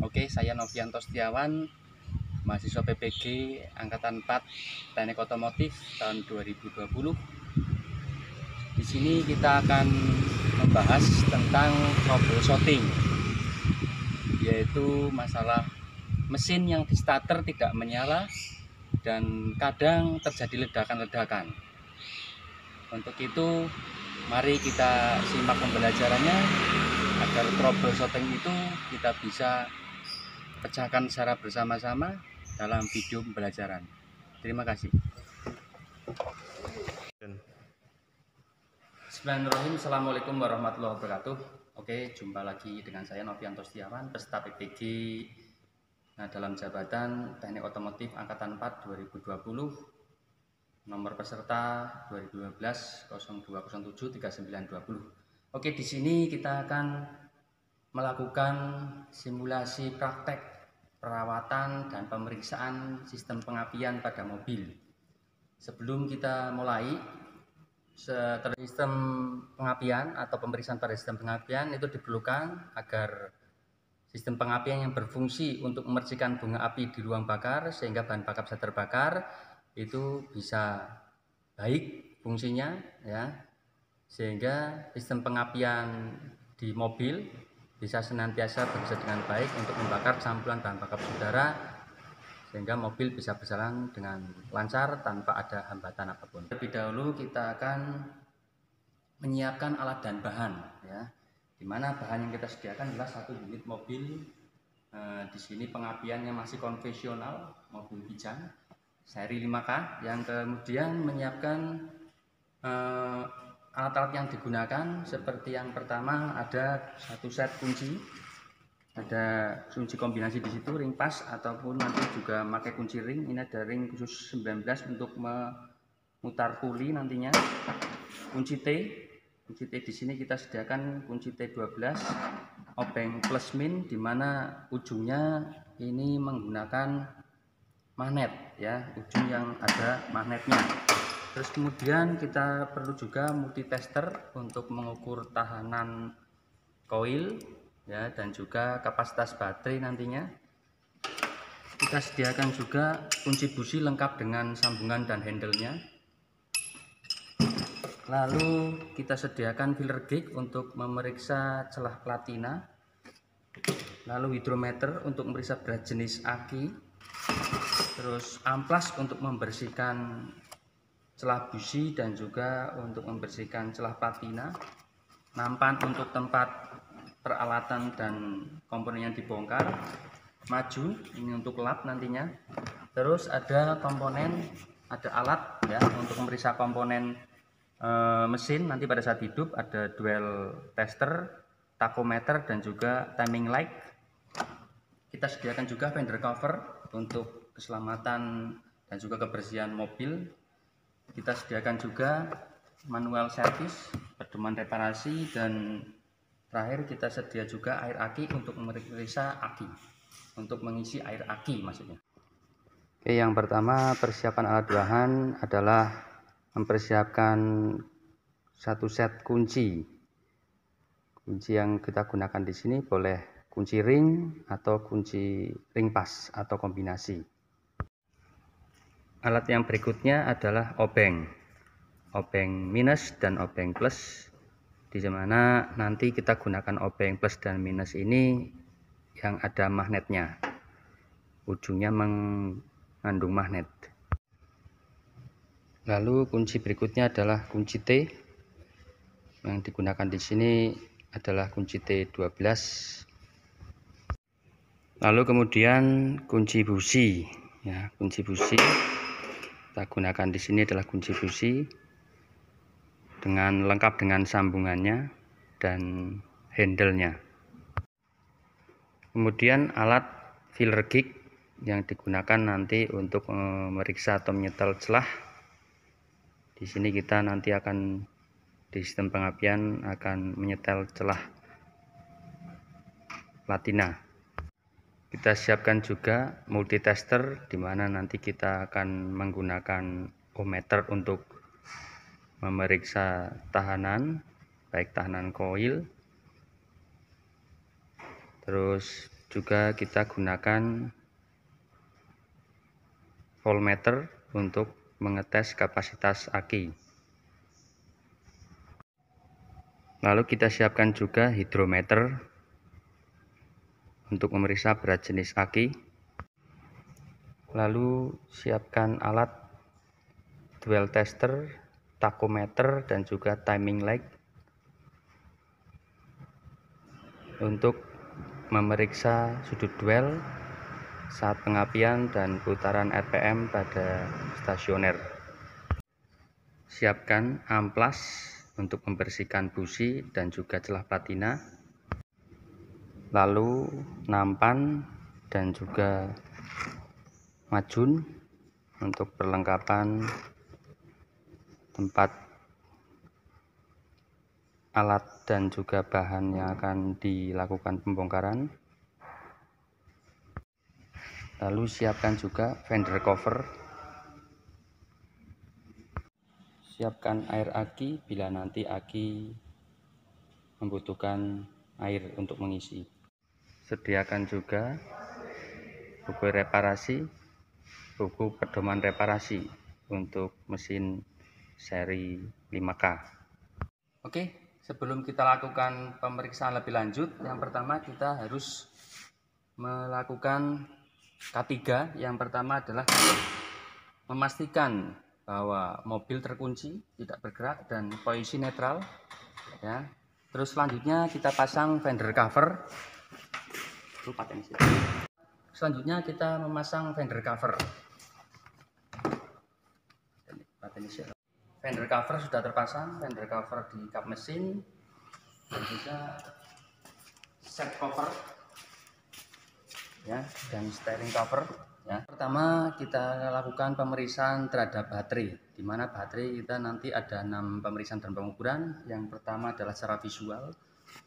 Oke, saya Novianto Setiawan, mahasiswa PPG Angkatan 4 Teknik Otomotif tahun 2020. Di sini kita akan membahas tentang troubleshooting, yaitu masalah mesin yang di starter tidak menyala dan kadang terjadi ledakan-ledakan. Untuk itu, mari kita simak pembelajarannya agar troubleshooting itu kita bisa pecahkan secara bersama-sama dalam video pembelajaran. Terima kasih. Bismillahirrahmanirrahim. Assalamualaikum warahmatullahi wabarakatuh. Oke, jumpa lagi dengan saya Novianto Setiawan, peserta PPG dalam jabatan Teknik Otomotif Angkatan 4 2020. Nomor peserta 2012 0207 3920. Oke, di sini kita akan melakukan simulasi praktek perawatan dan pemeriksaan sistem pengapian pada mobil. Sebelum kita mulai, sistem pengapian atau pemeriksaan pada sistem pengapian itu diperlukan agar sistem pengapian yang berfungsi untuk memercikan bunga api di ruang bakar sehingga bahan bakar bisa terbakar itu bisa baik fungsinya, ya, sehingga sistem pengapian di mobil bisa senantiasa bekerja dengan baik untuk membakar campuran bahan bakar udara sehingga mobil bisa berjalan dengan lancar tanpa ada hambatan apapun. Terlebih dahulu kita akan menyiapkan alat dan bahan, ya, di mana bahan yang kita sediakan adalah satu unit mobil. Di sini pengapiannya masih konvensional, mobil Kijang seri 5K, yang kemudian menyiapkan alat-alat yang digunakan seperti yang pertama ada satu set kunci, ada kunci kombinasi di situ, ring pas ataupun nanti juga pakai kunci ring. Ini ada ring khusus 19 untuk memutar puli nantinya. Kunci T di sini kita sediakan kunci T12 obeng plus min, di mana ujungnya ini menggunakan magnet, ya, ujung yang ada magnetnya. Terus kemudian kita perlu juga multitester untuk mengukur tahanan koil, ya, dan juga kapasitas baterai nantinya. Kita sediakan juga kunci busi lengkap dengan sambungan dan handle-nya. Lalu kita sediakan filler gauge untuk memeriksa celah platina. Lalu hidrometer untuk memeriksa berat jenis aki. Terus amplas untuk membersihkan celah busi dan juga untuk membersihkan celah platina. Nampan untuk tempat peralatan dan komponen yang dibongkar. Maju ini untuk lap nantinya. Terus ada komponen, ada alat, ya, untuk memeriksa komponen mesin nanti pada saat hidup. Ada dual tester, tachometer, dan juga timing light. Kita sediakan juga fender cover untuk keselamatan dan juga kebersihan mobil. Kita sediakan juga manual service, pedoman reparasi, dan terakhir kita sedia juga air aki untuk memeriksa aki, untuk mengisi air aki maksudnya. Oke, yang pertama persiapan alat bahan adalah mempersiapkan satu set kunci. Kunci yang kita gunakan di sini boleh kunci ring atau kunci ring pas atau kombinasi. Alat yang berikutnya adalah obeng minus dan obeng plus, di mana nanti kita gunakan obeng plus dan minus ini yang ada magnetnya, ujungnya mengandung magnet. Lalu kunci berikutnya adalah kunci T, yang digunakan di sini adalah kunci T12. Lalu kemudian kunci busi, ya, kunci busi kita gunakan di sini adalah kunci busi dengan lengkap dengan sambungannya dan handle-nya. Kemudian alat filler gauge yang digunakan nanti untuk memeriksa atau menyetel celah. Di sini kita nanti akan di sistem pengapian akan menyetel celah platina. Kita siapkan juga multitester, di mana nanti kita akan menggunakan ohmmeter untuk memeriksa tahanan, baik tahanan koil, terus juga kita gunakan voltmeter untuk mengetes kapasitas aki. Lalu kita siapkan juga hidrometer untuk memeriksa berat jenis aki. Lalu siapkan alat dual tester, tachometer, dan juga timing leg untuk memeriksa sudut duel saat pengapian dan putaran RPM pada stasioner. Siapkan amplas untuk membersihkan busi dan juga celah patina. Lalu nampan dan juga majun untuk perlengkapan tempat alat dan juga bahan yang akan dilakukan pembongkaran. Lalu siapkan juga fender cover. Siapkan air aki bila nanti aki membutuhkan air untuk mengisi. Sediakan juga buku reparasi, buku pedoman reparasi untuk mesin seri 5K. Oke, sebelum kita lakukan pemeriksaan lebih lanjut, yang pertama kita harus melakukan K3. Yang pertama adalah memastikan bahwa mobil terkunci, tidak bergerak, dan posisi netral, ya. Terus selanjutnya kita pasang fender cover. Selanjutnya kita memasang fender cover. Fender cover sudah terpasang, fender cover di kap mesin, dan juga set cover, ya, dan steering cover. Ya. Pertama kita lakukan pemeriksaan terhadap baterai, di mana baterai kita nanti ada 6 pemeriksaan dan pengukuran. Yang pertama adalah secara visual,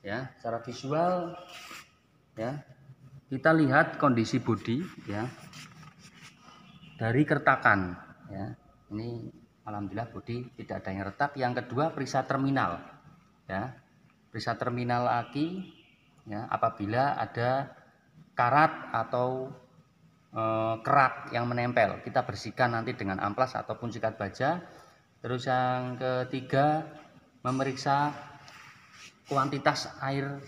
ya. Secara visual, ya, kita lihat kondisi bodi, ya, dari kertakan, ya. Ini alhamdulillah bodi tidak ada yang retak. Yang kedua periksa terminal, ya, periksa terminal aki, ya, apabila ada karat atau kerak yang menempel, kita bersihkan nanti dengan amplas ataupun sikat baja. Terus yang ketiga memeriksa kuantitas air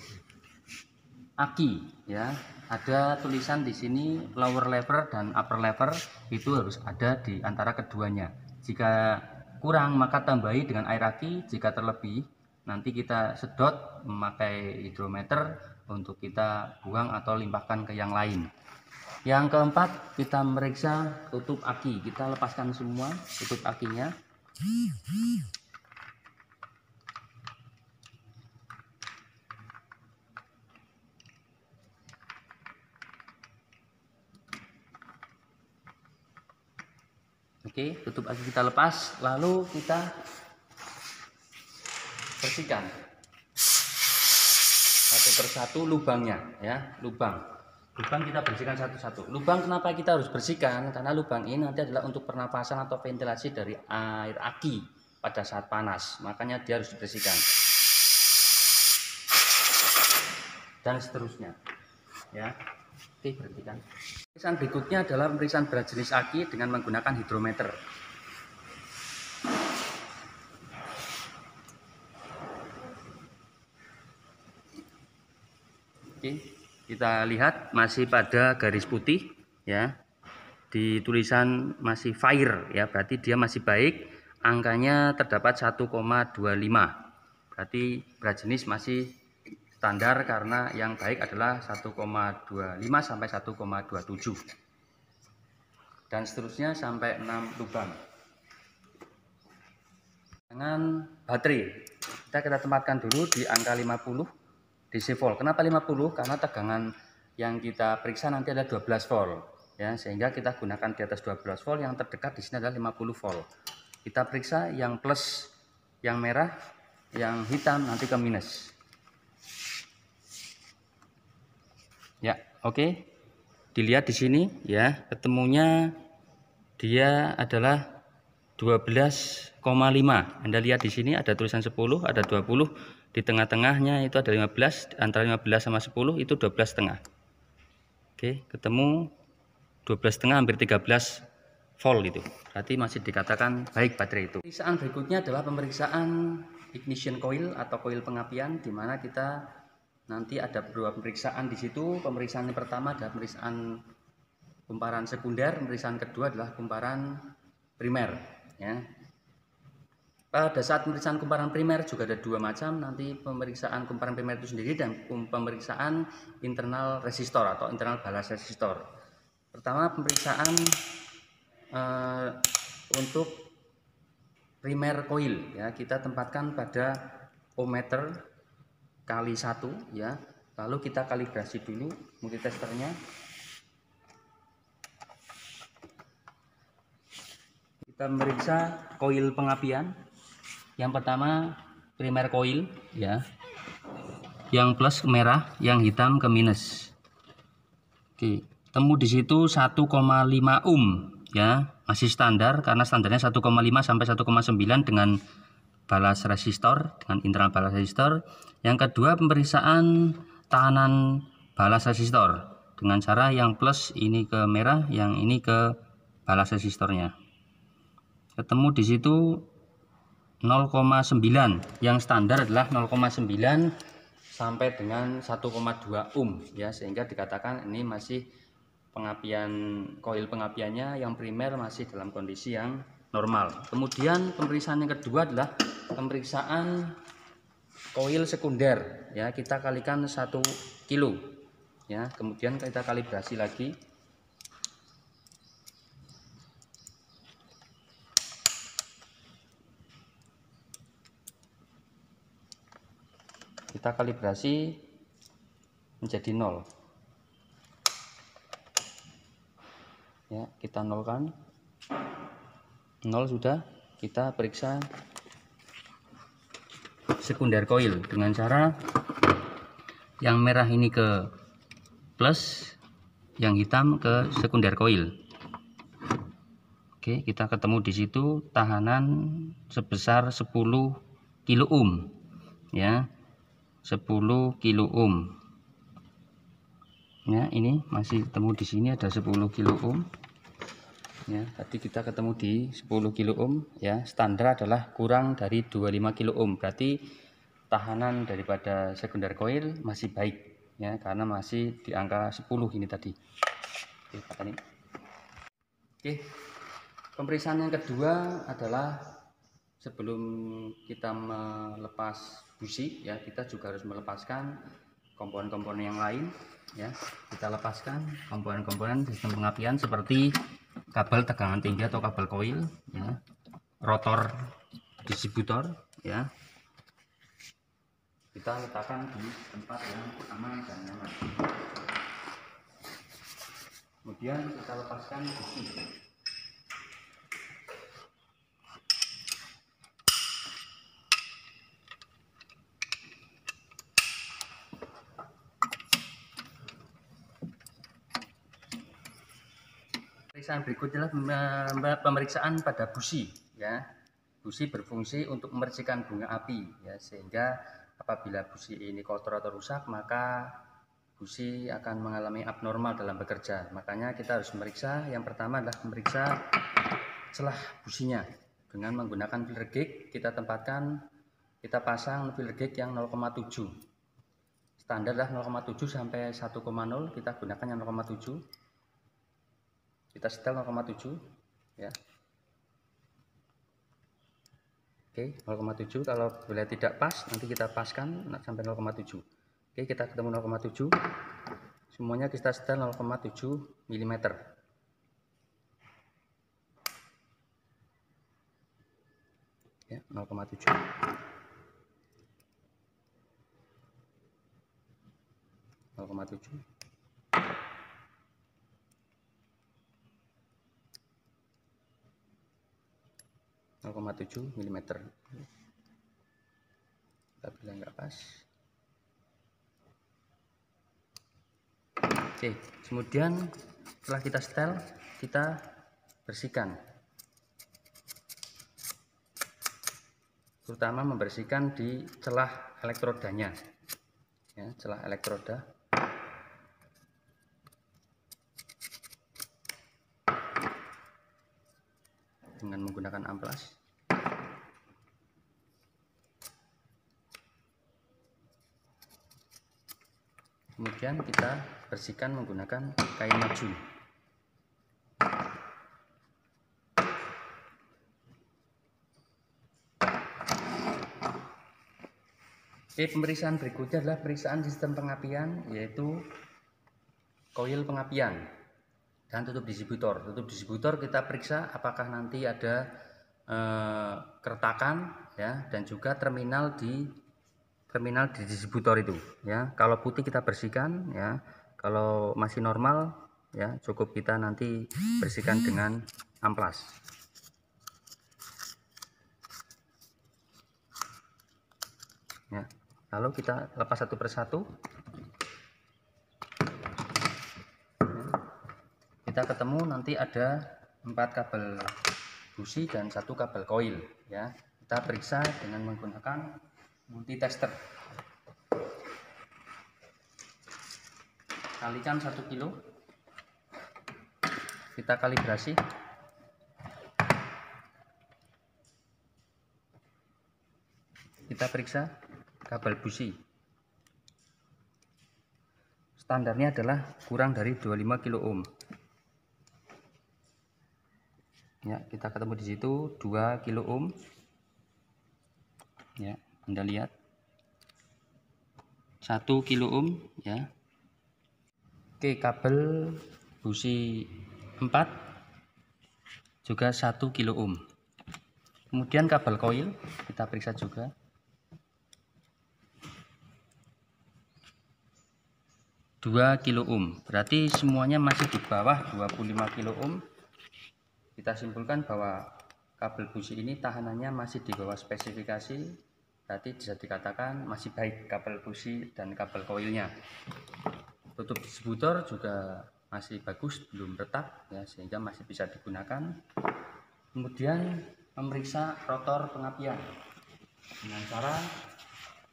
aki, ya. Ada tulisan di sini lower lever dan upper lever, itu harus ada di antara keduanya. Jika kurang maka tambahi dengan air aki, jika terlebih nanti kita sedot memakai hidrometer untuk kita buang atau limpahkan ke yang lain. Yang keempat kita memeriksa tutup aki, kita lepaskan semua tutup akinya. Oke, tutup aki kita lepas, lalu kita bersihkan satu persatu lubangnya, ya, lubang kita bersihkan satu-satu. Lubang kenapa kita harus bersihkan? Karena lubang ini nanti adalah untuk pernapasan atau ventilasi dari air aki pada saat panas, makanya dia harus dibersihkan. Dan seterusnya, ya. Oke, bersihkan. Pemeriksaan berikutnya adalah pemeriksaan berat jenis aki dengan menggunakan hidrometer. Oke, kita lihat masih pada garis putih, ya. Di tulisan masih fire, ya, berarti dia masih baik. Angkanya terdapat 1,25. Berarti berat jenis masih standar karena yang baik adalah 1,25 sampai 1,27. Dan seterusnya sampai 6 lubang. Dengan baterai, kita tempatkan dulu di angka 50 DC volt. Kenapa 50? Karena tegangan yang kita periksa nanti ada 12 volt, ya, sehingga kita gunakan di atas 12 volt. Yang terdekat di sini adalah 50 volt. Kita periksa yang plus, yang merah, yang hitam nanti ke minus. Ya, oke. Dilihat di sini, ya, ketemunya dia adalah 12,5. Anda lihat di sini ada tulisan 10, ada 20. Di tengah-tengahnya itu ada 15, antara 15 sama 10 itu 12,5. Oke, ketemu 12,5 hampir 13 volt itu. Berarti masih dikatakan baik baterai itu. Pemeriksaan berikutnya adalah pemeriksaan ignition coil atau koil pengapian, di mana kita nanti ada beberapa pemeriksaan di situ. Pemeriksaan yang pertama adalah pemeriksaan kumparan sekunder, pemeriksaan kedua adalah kumparan primer ya. Pada saat pemeriksaan kumparan primer juga ada dua macam, nanti pemeriksaan kumparan primer itu sendiri dan pemeriksaan internal resistor atau internal balas resistor. Pertama pemeriksaan untuk primer coil ya, kita tempatkan pada ohmmeter kali 1 ya, lalu kita kalibrasi dulu multitesternya. Kita memeriksa koil pengapian. Yang pertama primer coil ya, yang plus ke merah, yang hitam ke minus. Oke, temu di situ 1,5 ohm ya, masih standar karena standarnya 1,5 sampai 1,9 dengan balas resistor, dengan internal balas resistor. Yang kedua pemeriksaan tahanan balas resistor dengan cara yang plus ini ke merah, yang ini ke balas resistornya. Ketemu di situ 0,9, yang standar adalah 0,9 sampai dengan 1,2 ohm ya, sehingga dikatakan ini masih pengapian koil pengapiannya yang primer masih dalam kondisi yang normal. Kemudian pemeriksaan yang kedua adalah pemeriksaan koil sekunder ya, kita kalikan 1 kilo ya, kemudian kita kalibrasi lagi. Kita kalibrasi menjadi 0 ya, kita nolkan. 0 sudah, kita periksa sekunder coil dengan cara yang merah ini ke plus, yang hitam ke sekunder coil. Oke, kita ketemu di situ tahanan sebesar 10 kilo ohm ya, 10 kilo ohm ya, ini masih ketemu di sini ada 10 kilo ohm ya, tadi kita ketemu di 10 kilo ohm ya, standar adalah kurang dari 25 kilo ohm, berarti tahanan daripada sekunder coil masih baik ya, karena masih di angka 10 ini tadi. Oke, pemeriksaan yang kedua adalah sebelum kita melepas busi ya, kita juga harus melepaskan komponen-komponen yang lain ya. Kita lepaskan komponen-komponen sistem pengapian seperti kabel tegangan tinggi atau kabel coil ya, rotor distributor ya, kita letakkan di tempat yang aman dan nyaman. Kemudian kita lepaskan busi. Pemeriksaan berikutnya adalah pemeriksaan pada busi ya. Busi berfungsi untuk memercikan bunga api ya, sehingga apabila busi ini kotor atau rusak maka busi akan mengalami abnormal dalam bekerja. Makanya kita harus memeriksa. Yang pertama adalah memeriksa celah businya dengan menggunakan filler gauge. Kita tempatkan, kita pasang filler gauge yang 0,7. Standar adalah 0,7 sampai 1,0, kita gunakan yang 0,7. Kita setel 0,7 ya. Oke, 0,7. Kalau bila tidak pas nanti kita paskan sampai 0,7. Oke, kita ketemu 0,7. Semuanya kita setel 0,7 mm. Ya, 0,7. 0,7. 0,7 mm. Bila nggak pas. Oke, kemudian setelah kita setel, kita bersihkan, terutama membersihkan di celah elektrodanya ya, celah elektroda. dengan menggunakan amplas. Kemudian kita bersihkan menggunakan kain maju. Pemeriksaan berikutnya adalah pemeriksaan sistem pengapian, yaitu koil pengapian dan tutup distributor. Tutup distributor kita periksa apakah nanti ada keretakan ya, dan juga terminal di distributor itu ya. Kalau putih kita bersihkan ya, kalau masih normal ya cukup kita nanti bersihkan dengan amplas. Ya, lalu kita lepas satu persatu. Kita ketemu nanti ada 4 kabel busi dan 1 kabel koil ya. Kita periksa dengan menggunakan multi tester. Kalikan 1 kilo. Kita kalibrasi. Kita periksa kabel busi. Standarnya adalah kurang dari 25 kilo ohm. Ya, kita ketemu di situ 2 kilo ohm. Ya, Anda lihat. 1 kilo ohm ya. Oke, kabel busi 4 juga 1 kilo ohm. Kemudian kabel koil kita periksa juga. 2 kilo ohm. Berarti semuanya masih di bawah 25 kilo ohm. Kita simpulkan bahwa kabel busi ini tahanannya masih di bawah spesifikasi, berarti bisa dikatakan masih baik kabel busi dan kabel koilnya. Tutup distributor juga masih bagus, belum retak ya, sehingga masih bisa digunakan. Kemudian memeriksa rotor pengapian dengan cara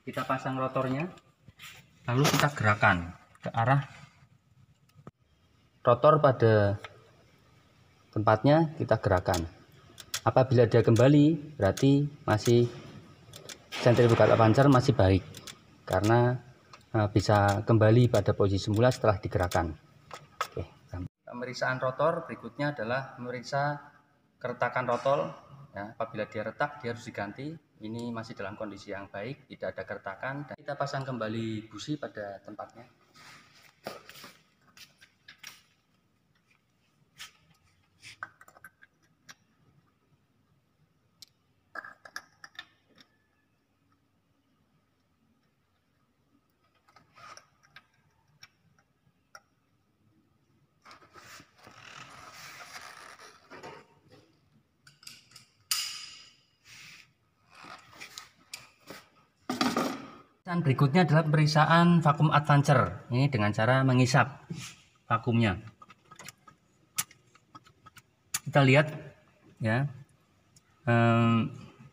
kita pasang rotornya, lalu kita gerakan ke arah rotor pada tempatnya, kita gerakan. Apabila dia kembali, berarti masih centrifugal aperture masih baik, karena bisa kembali pada posisi semula setelah digerakkan. Oke. Pemeriksaan rotor berikutnya adalah memeriksa keretakan rotor. Ya, apabila dia retak, dia harus diganti. Ini masih dalam kondisi yang baik, tidak ada keretakan. Dan kita pasang kembali busi pada tempatnya. Dan berikutnya adalah pemeriksaan vakum advancer. Ini dengan cara mengisap vakumnya. Kita lihat ya,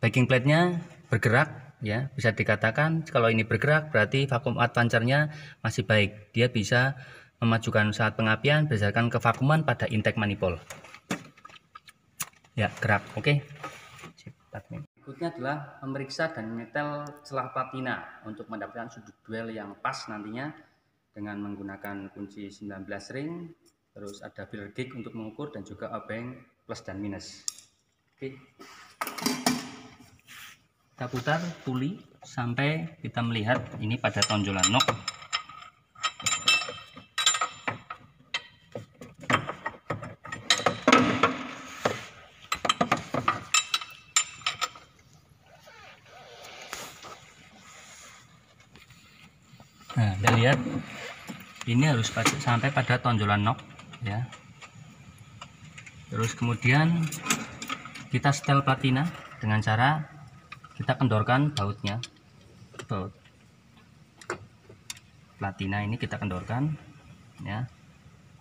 backing plate-nya bergerak ya. Bisa dikatakan kalau ini bergerak berarti vakum advancer-nya masih baik. Dia bisa memajukan saat pengapian berdasarkan kevakuman pada intake manifold. Ya, gerak. Oke. Berikutnya adalah memeriksa dan menyetel celah platina untuk mendapatkan sudut duel yang pas nantinya dengan menggunakan kunci 19 ring, terus ada filler gauge untuk mengukur dan juga obeng plus dan minus. Oke. Kita putar puli sampai kita melihat ini pada tonjolan nok. Nah, Anda lihat ini harus sampai pada tonjolan nok ya. Terus kemudian kita setel platina dengan cara kita kendorkan bautnya. Baut platina ini kita kendorkan ya.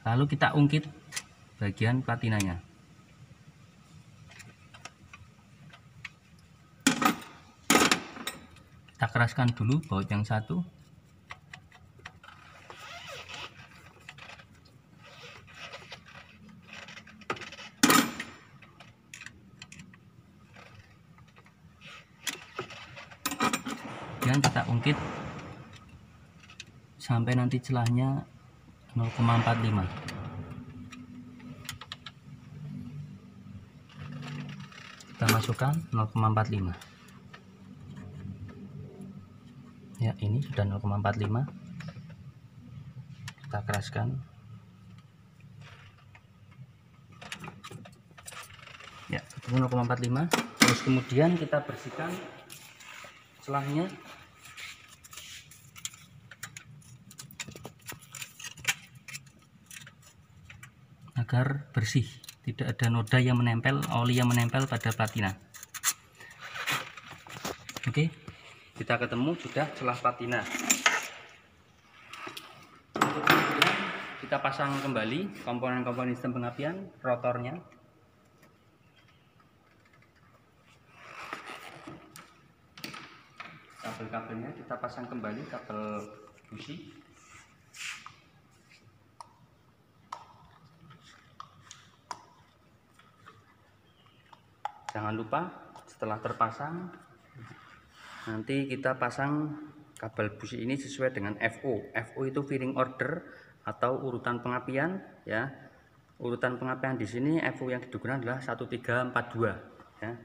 Lalu kita ungkit bagian platinanya. Kita keraskan dulu baut yang satu. kemudian kita ungkit sampai nanti celahnya 0,45. Kita masukkan 0,45. Ya, ini sudah 0,45. Kita keraskan. Ya, ketemu 0,45. Terus kemudian kita bersihkan celahnya. Agar bersih, tidak ada noda yang menempel, oli yang menempel pada platina. Oke, kita ketemu sudah celah platina. Kita pasang kembali komponen-komponen sistem pengapian, rotornya. Kabel-kabelnya kita pasang kembali, kabel busi. Jangan lupa setelah terpasang nanti kita pasang kabel busi ini sesuai dengan FO. FO itu fitting order atau urutan pengapian ya. Urutan pengapian di sini FO yang digunakan adalah 1342 ya.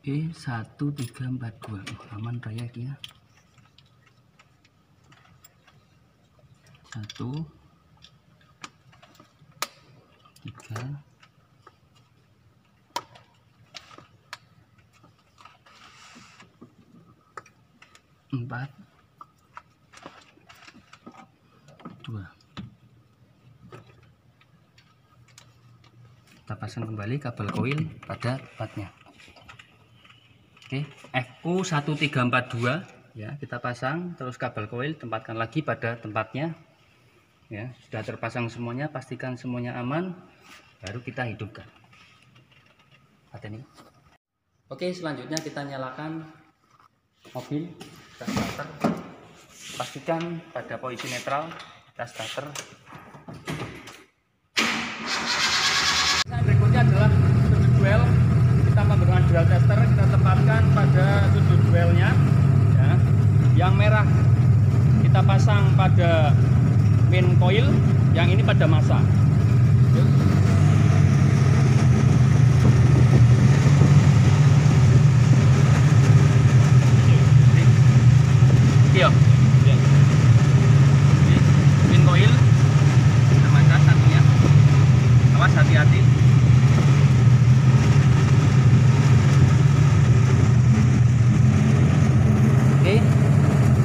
E1342 aman raya ya. 1 3 4 2. Kita pasang kembali kabel koil pada tempatnya. Oke, FO 1342 ya, kita pasang terus kabel koil tempatkan lagi pada tempatnya. Ya, sudah terpasang semuanya, pastikan semuanya aman, baru kita hidupkan. Ini. Oke, selanjutnya kita nyalakan mobil, kita starter. Pastikan pada posisi netral, kita starter. Berikutnya adalah sudut duel. Kita menggunakan dual tester, kita tempatkan pada sudut duelnya ya. Yang merah kita pasang pada main coil, yang ini pada massa. Iya. Main coil ada massa satunya. Awas, hati-hati.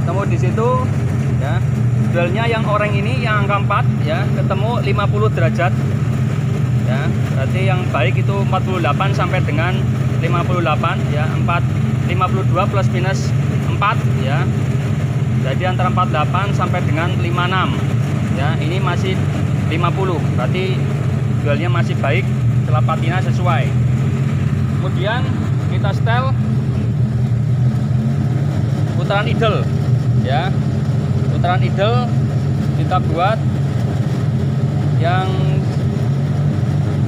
Ketemu di situ ya, duelnya yang orang ini yang angka 4 ya, ketemu 50 derajat ya, berarti yang baik itu 48 sampai dengan 58 ya, 52 plus minus 4 ya, jadi antara 48 sampai dengan 56 ya, ini masih 50, berarti duelnya masih baik, celah patina sesuai. Kemudian kita setel putaran idle ya, putaran idle kita buat yang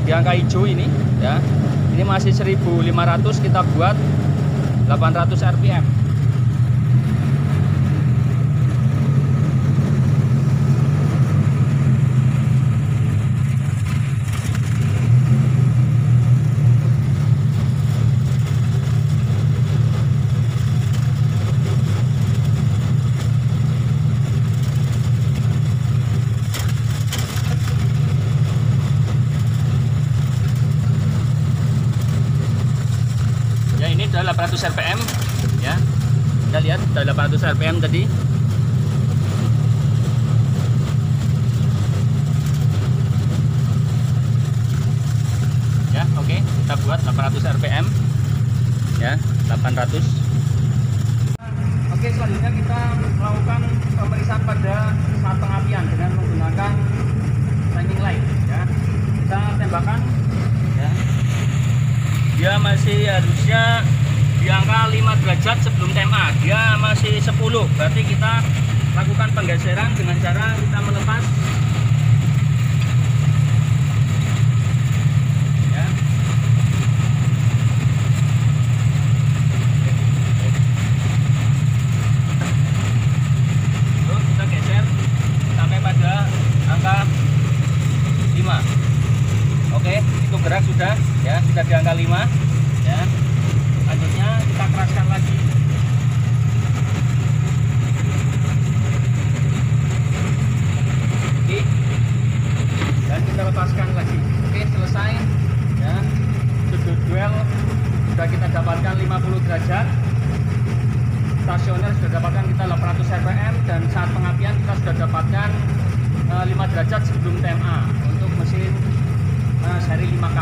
di angka hijau ini ya, ini masih 1500, kita buat 800 rpm. Ini sudah 800 rpm ya, kita lihat sudah 800 rpm tadi. dibuat 800 rpm ya, 800. Oke, selanjutnya kita melakukan pemeriksaan pada saat pengapian dengan menggunakan timing light ya. Kita tembakan ya. Dia masih harusnya di angka 5 derajat sebelum TMA, dia masih 10, berarti kita lakukan penggeseran dengan cara kita melepas ya. Terus kita geser sampai pada angka 5. Oke, itu gerak sudah ya, sudah di angka 5 ya. Selanjutnya kita keraskan lagi. Oke. Dan kita lepaskan lagi. Oke, selesai ya. Sudut duel sudah kita dapatkan 50 derajat. Stasioner sudah dapatkan kita 800 rpm, dan saat pengapian kita sudah dapatkan 5 derajat sebelum TMA untuk mesin seri 5K.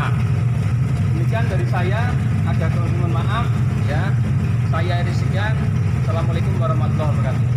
Demikian dari saya, ada kekurangan maaf ya. Saya Eri sekian. Assalamualaikum warahmatullahi wabarakatuh.